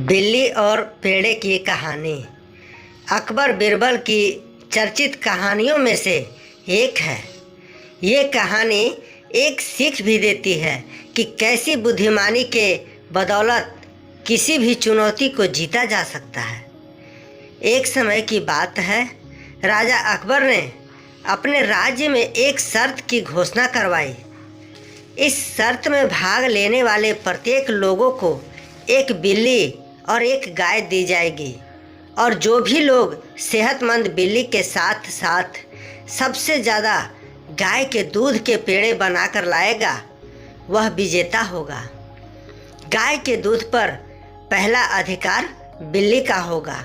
बिल्ली और पेड़े की कहानी अकबर बिरबल की चर्चित कहानियों में से एक है। ये कहानी एक सीख भी देती है कि कैसी बुद्धिमानी के बदौलत किसी भी चुनौती को जीता जा सकता है। एक समय की बात है, राजा अकबर ने अपने राज्य में एक शर्त की घोषणा करवाई। इस शर्त में भाग लेने वाले प्रत्येक लोगों को एक बिल्ली और एक गाय दी जाएगी, और जो भी लोग सेहतमंद बिल्ली के साथ साथ सबसे ज़्यादा गाय के दूध के पेड़े बनाकर लाएगा वह विजेता होगा। गाय के दूध पर पहला अधिकार बिल्ली का होगा।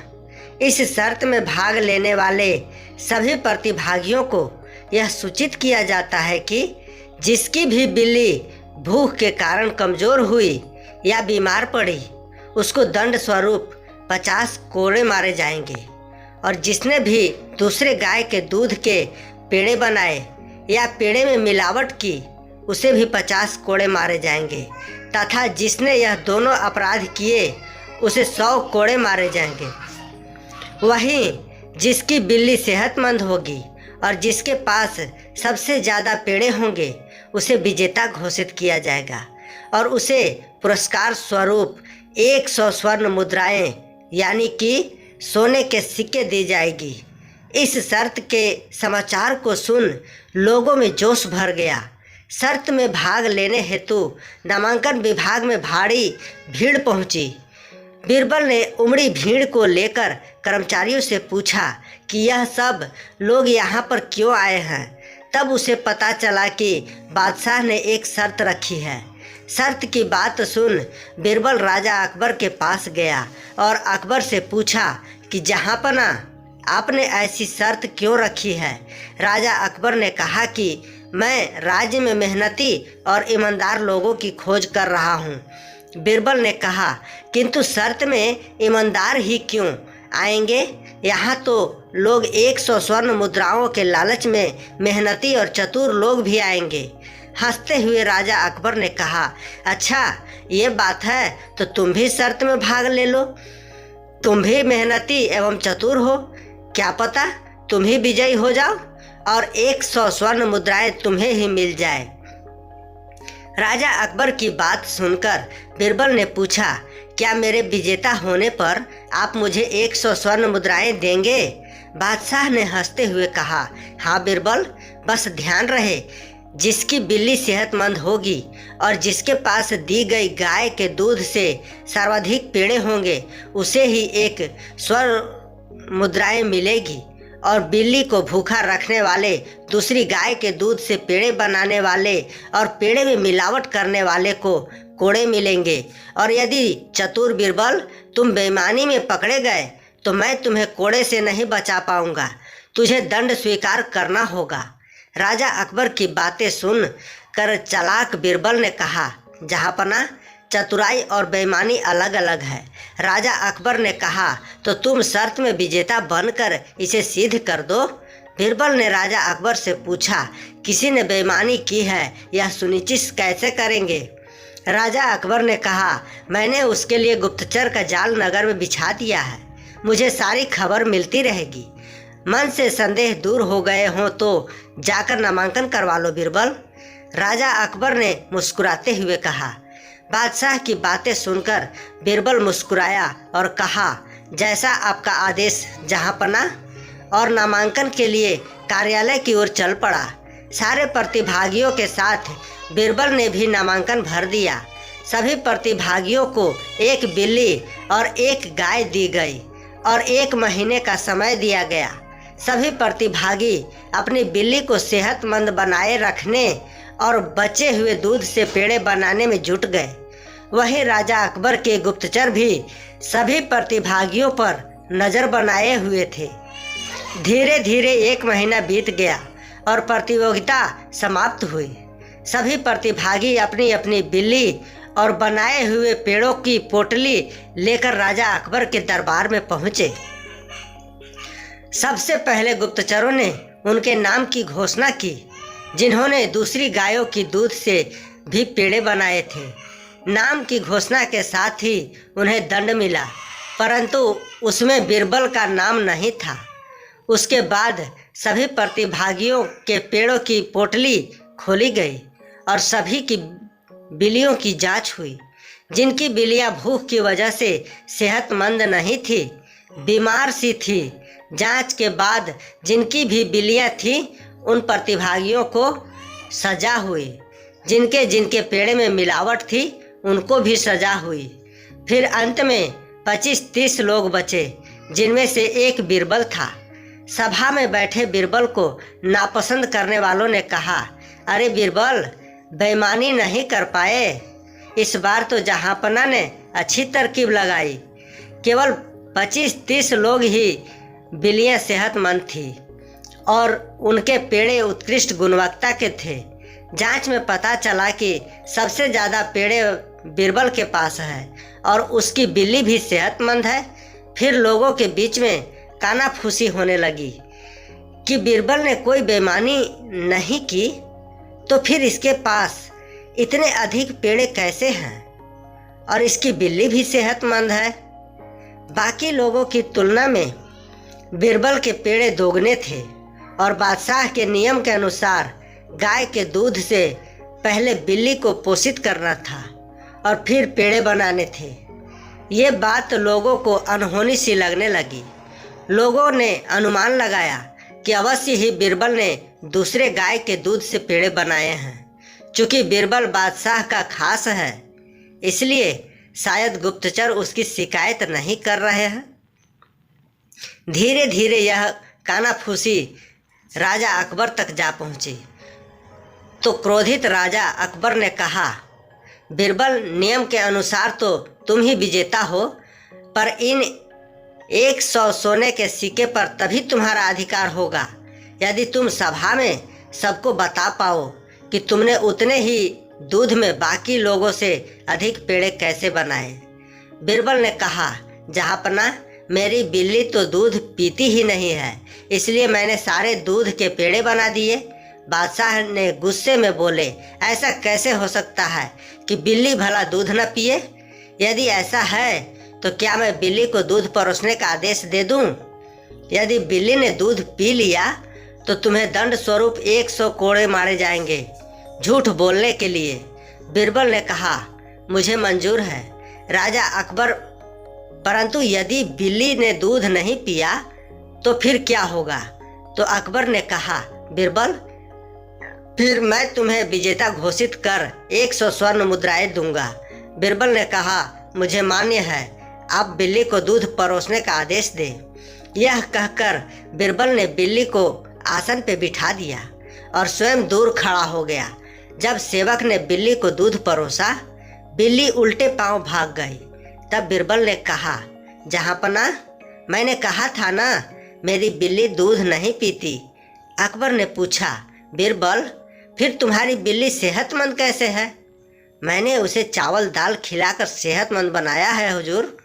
इस शर्त में भाग लेने वाले सभी प्रतिभागियों को यह सूचित किया जाता है कि जिसकी भी बिल्ली भूख के कारण कमज़ोर हुई या बीमार पड़ी, उसको दंड स्वरूप 50 कोड़े मारे जाएंगे, और जिसने भी दूसरे गाय के दूध के पेड़े बनाए या पेड़े में मिलावट की, उसे भी 50 कोड़े मारे जाएंगे, तथा जिसने यह दोनों अपराध किए उसे 100 कोड़े मारे जाएंगे। वहीं जिसकी बिल्ली सेहतमंद होगी और जिसके पास सबसे ज़्यादा पेड़े होंगे, उसे विजेता घोषित किया जाएगा और उसे पुरस्कार स्वरूप 100 स्वर्ण मुद्राएं यानी कि सोने के सिक्के दी जाएगी। इस शर्त के समाचार को सुन लोगों में जोश भर गया। शर्त में भाग लेने हेतु नामांकन विभाग में भारी भीड़ पहुंची। बिरबल ने उमड़ी भीड़ को लेकर कर्मचारियों से पूछा कि यह सब लोग यहाँ पर क्यों आए हैं। तब उसे पता चला कि बादशाह ने एक शर्त रखी है। शर्त की बात सुन बिरबल राजा अकबर के पास गया और अकबर से पूछा कि जहाँपना, आपने ऐसी शर्त क्यों रखी है। राजा अकबर ने कहा कि मैं राज्य में मेहनती और ईमानदार लोगों की खोज कर रहा हूँ। बिरबल ने कहा, किंतु शर्त में ईमानदार ही क्यों आएंगे? यहाँ तो लोग 100 स्वर्ण मुद्राओं के लालच में मेहनती और चतुर लोग भी आएंगे। हंसते हुए राजा अकबर ने कहा, अच्छा ये बात है तो तुम भी शर्त में भाग ले लो। तुम भी मेहनती एवं चतुर हो, क्या पता तुम ही विजयी हो जाओ और 100 स्वर्ण मुद्राएं तुम्हें ही मिल जाए। राजा अकबर की बात सुनकर बिरबल ने पूछा, क्या मेरे विजेता होने पर आप मुझे 100 स्वर्ण मुद्राएं देंगे? बादशाह ने हंसते हुए कहा, हाँ बिरबल, बस ध्यान रहे, जिसकी बिल्ली सेहतमंद होगी और जिसके पास दी गई गाय के दूध से सर्वाधिक पेड़े होंगे, उसे ही 1 स्वर्ण मुद्राएं मिलेगी, और बिल्ली को भूखा रखने वाले, दूसरी गाय के दूध से पेड़े बनाने वाले और पेड़े में मिलावट करने वाले को कोड़े मिलेंगे। और यदि चतुर बिरबल तुम बेईमानी में पकड़े गए तो मैं तुम्हें कोड़े से नहीं बचा पाऊंगा, तुझे दंड स्वीकार करना होगा। राजा अकबर की बातें सुन कर चालाक बिरबल ने कहा, जहाँपना, चतुराई और बेईमानी अलग अलग है। राजा अकबर ने कहा, तो तुम शर्त में विजेता बनकर इसे सिद्ध कर दो। बिरबल ने राजा अकबर से पूछा, किसी ने बेईमानी की है यह सुनिश्चित कैसे करेंगे? राजा अकबर ने कहा, मैंने उसके लिए गुप्तचर का जाल नगर में बिछा दिया है, मुझे सारी खबर मिलती रहेगी। मन से संदेह दूर हो गए हों तो जाकर नामांकन करवा लो बिरबल। राजा अकबर ने मुस्कुराते हुए कहा। बादशाह की बातें सुनकर बिरबल मुस्कुराया और कहा, जैसा आपका आदेश जहाँपना, और नामांकन के लिए कार्यालय की ओर चल पड़ा। सारे प्रतिभागियों के साथ बिरबल ने भी नामांकन भर दिया। सभी प्रतिभागियों को एक बिल्ली और एक गाय दी गई और 1 महीने का समय दिया गया। सभी प्रतिभागी अपनी बिल्ली को सेहतमंद बनाए रखने और बचे हुए दूध से पेड़े बनाने में जुट गए। वहीं राजा अकबर के गुप्तचर भी सभी प्रतिभागियों पर नज़र बनाए हुए थे। धीरे धीरे 1 महीना बीत गया और प्रतियोगिता समाप्त हुई। सभी प्रतिभागी अपनी अपनी बिल्ली और बनाए हुए पेड़ों की पोटली लेकर राजा अकबर के दरबार में पहुँचे। सबसे पहले गुप्तचरों ने उनके नाम की घोषणा की, जिन्होंने दूसरी गायों की दूध से भी पेड़े बनाए थे। नाम की घोषणा के साथ ही उन्हें दंड मिला, परंतु उसमें बीरबल का नाम नहीं था। उसके बाद सभी प्रतिभागियों के पेड़ों की पोटली खोली गई और सभी की बिल्लियों की जांच हुई। जिनकी बिल्लियां भूख की वजह से सेहतमंद नहीं थी, बीमार सी थी, जांच के बाद जिनकी भी बिल्लियां थीं उन प्रतिभागियों को सजा हुई। जिनके जिनके पेड़े में मिलावट थी उनको भी सजा हुई। फिर अंत में 25-30 लोग बचे, जिनमें से एक बीरबल था। सभा में बैठे बीरबल को नापसंद करने वालों ने कहा, अरे बीरबल, बेईमानी नहीं कर पाए। इस बार तो जहाँपना ने अच्छी तरकीब लगाई। केवल 25-30 लोग ही बिल्लियाँ सेहतमंद थी और उनके पेड़े उत्कृष्ट गुणवत्ता के थे। जांच में पता चला कि सबसे ज़्यादा पेड़े बीरबल के पास है और उसकी बिल्ली भी सेहतमंद है। फिर लोगों के बीच में कानाफूसी होने लगी कि बीरबल ने कोई बेईमानी नहीं की, तो फिर इसके पास इतने अधिक पेड़े कैसे हैं और इसकी बिल्ली भी सेहतमंद है। बाकी लोगों की तुलना में बीरबल के पेड़े दोगुने थे और बादशाह के नियम के अनुसार गाय के दूध से पहले बिल्ली को पोषित करना था और फिर पेड़े बनाने थे। ये बात लोगों को अनहोनी सी लगने लगी। लोगों ने अनुमान लगाया कि अवश्य ही बीरबल ने दूसरे गाय के दूध से पेड़े बनाए हैं। चूँकि बीरबल बादशाह का खास है, इसलिए शायद गुप्तचर उसकी शिकायत नहीं कर रहे हैं। धीरे धीरे यह कानाफूसी राजा अकबर तक जा पहुंची। तो क्रोधित राजा अकबर ने कहा, बीरबल, नियम के अनुसार तो तुम ही विजेता हो, पर इन 100 सोने के सिक्के पर तभी तुम्हारा अधिकार होगा यदि तुम सभा में सबको बता पाओ कि तुमने उतने ही दूध में बाकी लोगों से अधिक पेड़े कैसे बनाए। बीरबल ने कहा, जहाँपना, मेरी बिल्ली तो दूध पीती ही नहीं है, इसलिए मैंने सारे दूध के पेड़े बना दिए। बादशाह ने गुस्से में बोले, ऐसा कैसे हो सकता है कि बिल्ली भला दूध न पिए? यदि ऐसा है तो क्या मैं बिल्ली को दूध परोसने का आदेश दे दूं? यदि बिल्ली ने दूध पी लिया तो तुम्हें दंड स्वरूप 100 कोड़े मारे जाएंगे, झूठ बोलने के लिए। बीरबल ने कहा, मुझे मंजूर है राजा अकबर, परंतु यदि बिल्ली ने दूध नहीं पिया तो फिर क्या होगा? तो अकबर ने कहा, बीरबल, फिर मैं तुम्हें विजेता घोषित कर 100 स्वर्ण मुद्राएं दूंगा। बीरबल ने कहा, मुझे मान्य है, आप बिल्ली को दूध परोसने का आदेश दें। यह कहकर बीरबल ने बिल्ली को आसन पे बिठा दिया और स्वयं दूर खड़ा हो गया। जब सेवक ने बिल्ली को दूध परोसा, बिल्ली उल्टे पांव भाग गई। तब बीरबल ने कहा, जहाँपना, मैंने कहा था ना, मेरी बिल्ली दूध नहीं पीती। अकबर ने पूछा, बीरबल, फिर तुम्हारी बिल्ली सेहतमंद कैसे है? मैंने उसे चावल दाल खिलाकर सेहतमंद बनाया है हुजूर,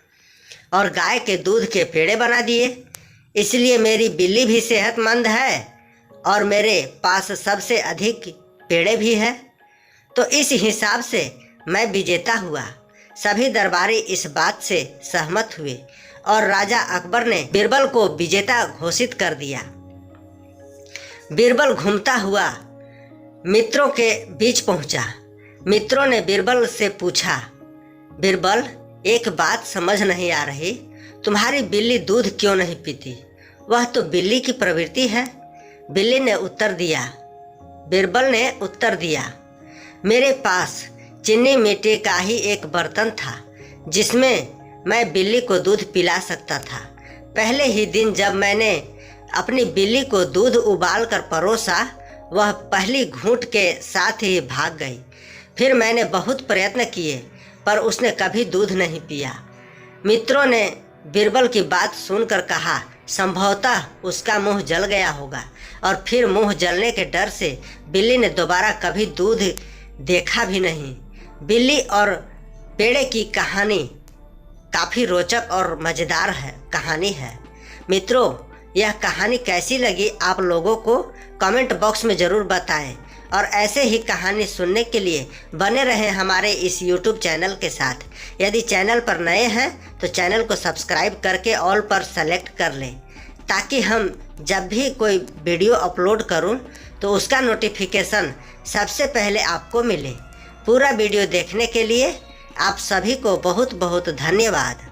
और गाय के दूध के पेड़े बना दिए, इसलिए मेरी बिल्ली भी सेहतमंद है और मेरे पास सबसे अधिक पेड़े भी है। तो इस हिसाब से मैं विजेता हुआ। सभी दरबारी इस बात से सहमत हुए और राजा अकबर ने बीरबल को विजेता घोषित कर दिया। बीरबल घूमता हुआ मित्रों के बीच पहुंचा। मित्रों ने बीरबल से पूछा, बीरबल, एक बात समझ नहीं आ रही, तुम्हारी बिल्ली दूध क्यों नहीं पीती? वह तो बिल्ली की प्रवृत्ति है। बिल्ली ने उत्तर दिया, बीरबल ने उत्तर दिया, मेरे पास चीनी मिट्टी का ही एक बर्तन था जिसमें मैं बिल्ली को दूध पिला सकता था। पहले ही दिन जब मैंने अपनी बिल्ली को दूध उबाल कर परोसा, वह पहली घूंट के साथ ही भाग गई। फिर मैंने बहुत प्रयत्न किए पर उसने कभी दूध नहीं पिया। मित्रों ने बीरबल की बात सुनकर कहा, संभवतः उसका मुंह जल गया होगा और फिर मुंह जलने के डर से बिल्ली ने दोबारा कभी दूध देखा भी नहीं। बिल्ली और पेड़े की कहानी काफ़ी रोचक और मज़ेदार कहानी है। मित्रों, यह कहानी कैसी लगी आप लोगों को कमेंट बॉक्स में ज़रूर बताएं और ऐसे ही कहानी सुनने के लिए बने रहें हमारे इस YouTube चैनल के साथ। यदि चैनल पर नए हैं तो चैनल को सब्सक्राइब करके ऑल पर सेलेक्ट कर लें, ताकि हम जब भी कोई वीडियो अपलोड करूं तो उसका नोटिफिकेशन सबसे पहले आपको मिले। पूरा वीडियो देखने के लिए आप सभी को बहुत बहुत धन्यवाद।